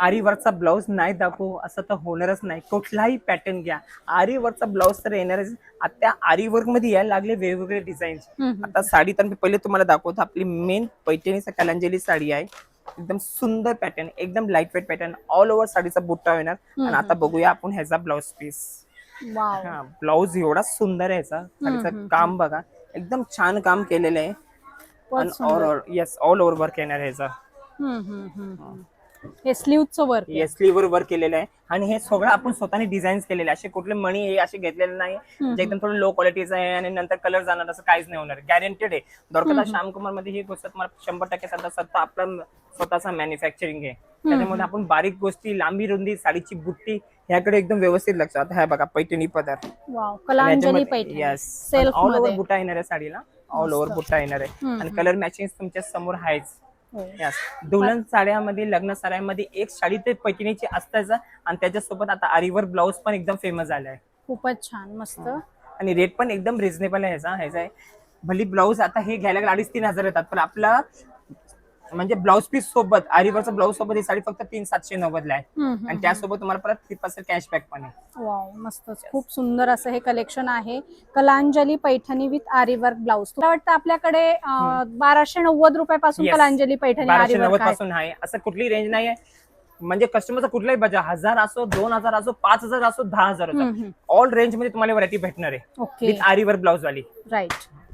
आरीवरचा blouse नाही दाखवू असं तर होणारच नाही. कुठलाही पॅटर्न घ्या, आरीवरचा ब्लाऊज तर येणारच. आता आरीवर्क मध्ये यायला लागले वेगवेगळे डिझाईन. आता साडी तर मी पहिले तुम्हाला दाखवतो. आपली मेन पैठणीचा कलांजली साडी आहे. एकदम सुंदर पॅटर्न, एकदम light weight pattern, all over साडीचा बुट्टा येणार. आणि आता बघूया आपण ह्याचा ब्लाऊज पीस. वाव. हा, ब्लाऊज एवढा सुंदर आहे ह्याचा. साडीचं काम बघा, एकदम छान काम केलेलं आहे. बहुत सुंदर. येस, ऑल ओव्हर वर्क येणार आहे ह्याचा. हे स्लीवचं वर्क आहे. येस, स्लीवर वर्क केलेलं आहे. आणि हे सगळं आपण स्वतःने डिझाईन केलेले आहे. असे कुठले मणी हे असे घेतलेले नाही, जे एकदम थोडं लो क्वालिटीचं आहे आणि नंतर कलर जाणार असं काहीच नाही होणार. गॅरंटेड आहे. द्वारकादास श्यामकुमार मध्ये ही गोष्ट तुम्हाला 100% सध्या आपला स्वतःचा मॅन्युफॅक्चरिंग आहे. त्याच्यामध्ये आपण बारीक गोष्टी, लांबी रुंदी, साडीची बुट्टी ह्याकडे एकदम व्यवस्थित लक्ष. आता हे बघा पैठणी पदर. Wow, Kalanjali Paithani. Yes, self all over मध्ये बुट्टा येणार आहे साडीला. ऑल ओव्हर बुट्टा येणार आहे आणि कलर मॅचिंग तुमच्या समोर आहेच. यस, दुल्हन साड्यामध्ये, लग्न साड्यामध्ये एक साडी ते पैठणीची असताच. आणि त्याच्यासोबत आता आरीवर ब्लाऊज पण एकदम फेमस झालाय. खूपच छान, मस्त. आणि रेट पण एकदम रिझनेबल आहे ह्याचा आहे. भली ब्लाऊज आता हे घ्यायला 2,500-3,000 येतात, पण आपला म्हणजे ब्लाऊज पीस सोबत, आरीवरचा ब्लाऊज सोबत ही साडी फक्त 3,790 ला आहे. आणि त्यासोबत तुम्हाला परत 3% कॅशबॅक पण आहे. वाव, मस्तच. खूप सुंदर असं हे कलेक्शन आहे. कलांजली पैठणी विथ आरी वर्क ब्लाऊज. तुला वाटतं आपल्याकडे 1290 रुपयापासून कलांजली पैठणी आरी 1290 वर्क आहे? पासून आहे. असं कुठली रेंज नाही आहे. म्हणजे कस्टमरचा कुठलाही बजेट 1000 असो, 2000 असो, 5000 असो, 10,000 असो, ऑल रेंज मध्ये तुम्हाला व्हरायटी भेटणार आहे. ओके, विथ आरी वर्क ब्लाऊज वाली. राईट.